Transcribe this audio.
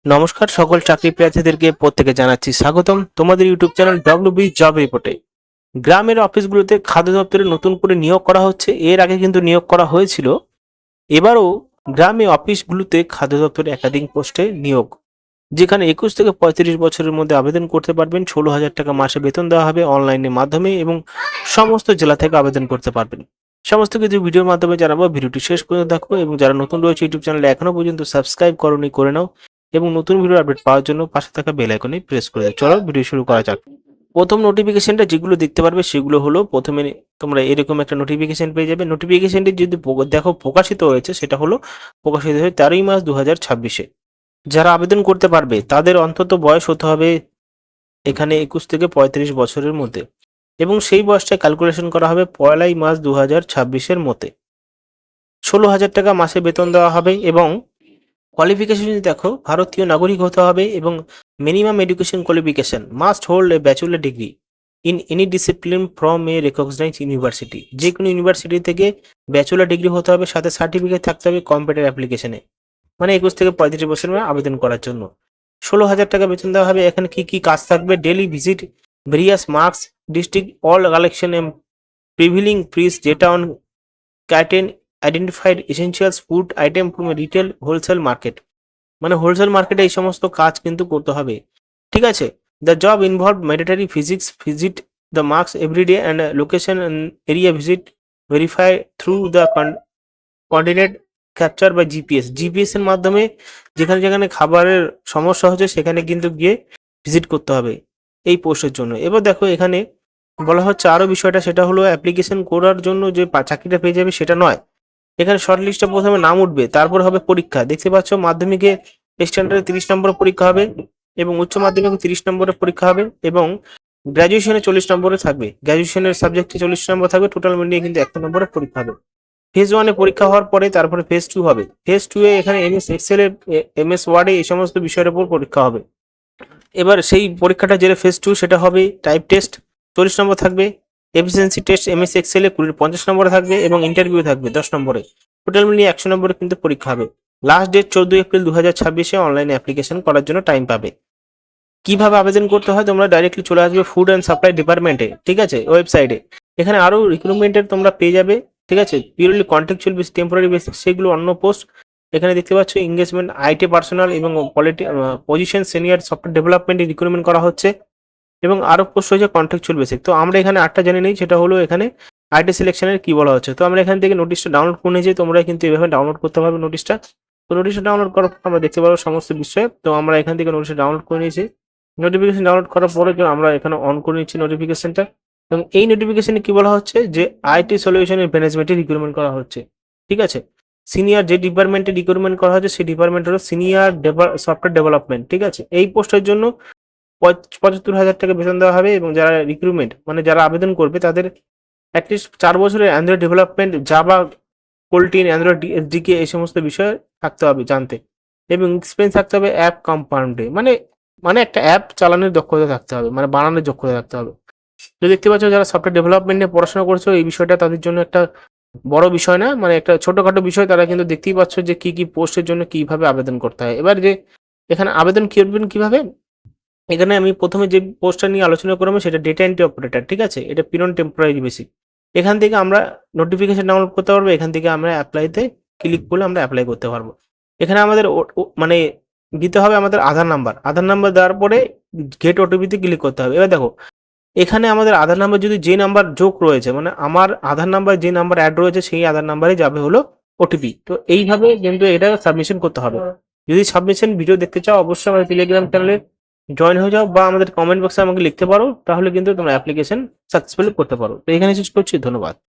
নমস্কার সকল চাকরি প্রার্থীদেরকে প্রত্যেকে জানাচ্ছি স্বাগতম তোমাদের ইউটিউব চ্যানেল ডব্লিউবি জব রিপোর্টে। গ্রামের অফিসগুলোতে খাদ্য দপ্তরে নতুন করে নিয়োগ করা হচ্ছে। এর আগে কিন্তু নিয়োগ করা হয়েছিল। এবারও গ্রামে অফিসগুলোতে খাদ্য দপ্তরে একাধিক পোস্টে নিয়োগ, যেখানে 21 থেকে 35 বছরের মধ্যে আবেদন করতে পারবেন। 16,000 টাকা মাসে বেতন দেওয়া হবে অনলাইনের মাধ্যমে এবং সমস্ত জেলা থেকে আবেদন করতে পারবেন। সমস্ত কিছু ভিডিওর মাধ্যমে জানাবো, ভিডিওটি শেষ পর্যন্ত দেখো এবং যারা নতুন রয়েছে ইউটিউব চ্যানেলে এখনো পর্যন্ত সাবস্ক্রাইব করোনি করে নাও এবং নতুন ভিডিও আপডেট পাওয়ার জন্য পাশে থাকা বেল আইকনে প্রেস করে দাও। চলো ভিডিও শুরু করা যাক। প্রথম নোটিফিকেশনটা যেগুলো দেখতে পারবে সেগুলো হলো, প্রথমে তোমরা এরকম একটা নোটিফিকেশন পেয়ে যাবে। নোটিফিকেশনটি যদি দেখো প্রকাশিত হয়েছে, সেটা হলো প্রকাশিত হয়েছে 13 মার্চ 2026-এ। যারা আবেদন করতে পারবে তাদের অন্তত বয়স হতে হবে এখানে 21 থেকে 35 বছরের মধ্যে এবং সেই বয়সটা ক্যালকুলেশন করা হবে 1 মার্চ 2026-এর মধ্যে। 16,000 টাকা মাসে বেতন দেওয়া হবে এবং কোয়ালিফিকেশন যদি দেখো, ভারতীয় নাগরিক হতে হবে এবং minimum education qualification must hold a bachelor degree in any discipline from a recognized university. যে কোনো ইউনিভার্সিটি থেকে ব্যাচেলর ডিগ্রি হতে হবে, সাথে সার্টিফিকেট থাকতে হবে কম্পিউটার অ্যাপ্লিকেশনে। মানে 21 থেকে 35 বছরের আবেদন করার জন্য 16,000 টাকা বেতন দেওয়া হবে। এখানে কি কি কাজ থাকবে? Daily visit various markets district all collection M prevailing price data on certain identified essentials food item from retail wholesale market. মানে হোলসেল মার্কেটে এই সমস্ত কাজ কিন্তু করতে হবে, ঠিক আছে। The job involve mandatory physical visit the markets everyday and location area visit verify through the coordinate capture বা জিপিএস এর মাধ্যমে যেখানে যেখানে খাবারের সমস্যা হচ্ছে সেখানে কিন্তু গিয়ে ভিজিট করতে হবে এই পোস্টের জন্য। এবার দেখো এখানে বলা হচ্ছে আরো বিষয়টা, সেটা হলো অ্যাপ্লিকেশন করার জন্য যে চাকরিটা পেয়ে যাবে সেটা নয়। এখানে শর্ট লিস্টে প্রথমে নাম উঠবে, তারপর হবে পরীক্ষা। দেখতে পাচ্ছ মাধ্যমিকে স্ট্যান্ডার্ডে 30 নম্বরের পরীক্ষা হবে এবং উচ্চ মাধ্যমিকে 30 নম্বরের পরীক্ষা হবে এবং গ্র্যাজুয়েশনে 40 নম্বরে থাকবে। গ্র্যাজুয়েশনের সাবজেক্টে 40 নম্বর থাকবে, টোটাল মিলিয়ে কিন্তু 100 নম্বরের পরীক্ষা হবে। ফেজ 1-এ পরীক্ষা হওয়ার পরে তারপরে ফেজ 2 হবে। ফেজ 2-এ এখানে এমএস এক্সেল এ, এমএস ওয়ার্ডে এই সমস্ত বিষয়ের উপর পরীক্ষা হবে। এবার সেই পরীক্ষাটা যেটা ফেজ 2 সেটা হবে টাইপ টেস্ট, 40 নম্বর থাকবে। এফিসিয়েন্সি টেস্ট এমএস এক্সেল এ 50 নম্বরে থাকবে এবং ইন্টারভিউ থাকবে 10 নম্বরে। টোটাল মিলিয়ে 100 নম্বরে কিন্তু পরীক্ষা হবে। লাস্ট ডেট 14 এপ্রিল 2026-এ অনলাইনে অ্যাপ্লিকেশন করার জন্য টাইম পাবে। কিভাবে আবেদন করতে হয়? তোমরা ডাইরেক্টলি চলে আসবে ফুড অ্যান্ড সাপ্লাই ডিপার্টমেন্টে, ঠিক আছে, ওয়েবসাইটে। এখানে আরো রিক্রুটমেন্টের তোমরা পেয়ে যাবে, ঠিক আছে। Purely contractual basis, temporary basis, সেগুলো অন্য পোস্ট। এখানে দেখতে পাচ্ছ এঙ্গেজমেন্ট আইটি পার্সোনাল এবং পজিশন সিনিয়র সফটওয়্যার ডেভেলপমেন্টে রিক্রুটমেন্ট করা হচ্ছে এবং আরো পোস্ট হয়েছে কন্ট্রাকচুয়াল বেসিক। তো আমরা এখানে 8টা জেনে নিই, সেটা হলো এখানে আইটি সিলেকশনের কি বলা হচ্ছে। তো আমরা এখান থেকে নোটিশটা ডাউনলোড করে নিয়েছি, তোমরা কিন্তু এভাবে ডাউনলোড করতে পারবে নোটিশটা। তো নোটিশটা ডাউনলোড করার পর আমরা দেখতে পারবো সমস্ত বিষয়ে। তো আমরা এখান থেকে নোটিশটা ডাউনলোড করে নিয়েছি। নোটিফিকেশন ডাউনলোড করার পরে আমরা এখানে অন করে নিচ্ছি নোটিফিকেশনটা এবং এই নোটিফিকেশনে কি বলা হচ্ছে যে আইটি সলিউশনের ম্যানেজমেন্টে রিক্রুটমেন্ট করা হচ্ছে, ঠিক আছে। সিনিয়র যে ডিপার্টমেন্টে রিক্রুটমেন্ট করা হচ্ছে সেই ডিপার্টমেন্ট হলো সিনিয়র সফটওয়্যার ডেভেলপমেন্ট, ঠিক আছে। এই পোস্টের জন্য 75,000 টাকা বেতন দেওয়া হবে এবং যারা রিক্রুটমেন্ট মানে যারা আবেদন করবে তাদের অ্যাটলিস্ট 4 বছরের Android development, Java, Kotlin, Android SDK এই সমস্ত বিষয়ে থাকতে হবে জানতে এবং এক্সপিরিয়েন্স থাকতে হবে অ্যাপ কম্পাউন্ডে, মানে মানে একটা অ্যাপ চালানোর দক্ষতা থাকতে হবে, মানে বানানোর দক্ষতা থাকতে হবে। তো দেখতে পাচ্ছ যারা সফটওয়্যার ডেভেলপমেন্ট নিয়ে পড়াশোনা করছো এই বিষয়টা তাদের জন্য একটা বড় বিষয় না, মানে একটা ছোটখাটো বিষয়। তারা কিন্তু দেখতেই পাচ্ছ যে কি কি পোস্টের জন্য কিভাবে আবেদন করতে হয়। এবার যে এখানে আবেদন করবেন কিভাবে, এখানে আমি প্রথমে যে পোস্টটা নিয়ে আলোচনা করবো সেটা ডেটা এন্ট্রি অপারেটর, ঠিক আছে। এটা পিরন টেম্পোরারি বেসিক। এখান থেকে আমরা নোটিফিকেশন ডাউনলোড করতে পারবো, এখান থেকে আমরা অ্যাপ্লাইতে ক্লিক করলে আমরা অ্যাপ্লাই করতে পারবো। এখানে আমাদের মানে দিতে হবে আমাদের আধার নাম্বার। আধার নাম্বার দেওয়ার পরে গেট ওটিপিতে ক্লিক করতে হবে। এবার দেখো এখানে আমাদের আধার নাম্বার যদি যে নাম্বার যোগ রয়েছে, মানে আমার আধার নাম্বার যে নাম্বার অ্যাড রয়েছে সেই আধার নাম্বারে যাবে হলো ওটিপি। তো এইভাবে কিন্তু এটা সাবমিশন করতে হবে। যদি সাবমিশন ভিডিও দেখতে চাও অবশ্যই আমাদের টেলিগ্রাম চ্যানেলে জয়েন হয়ে যাও বা আমাদের কমেন্ট বক্সে আমাকে লিখতে পারো, তাহলে কিন্তু তোমরা অ্যাপ্লিকেশন সাকসেসফুলি করতে পারো। তো এখানে শেষ করছি, ধন্যবাদ।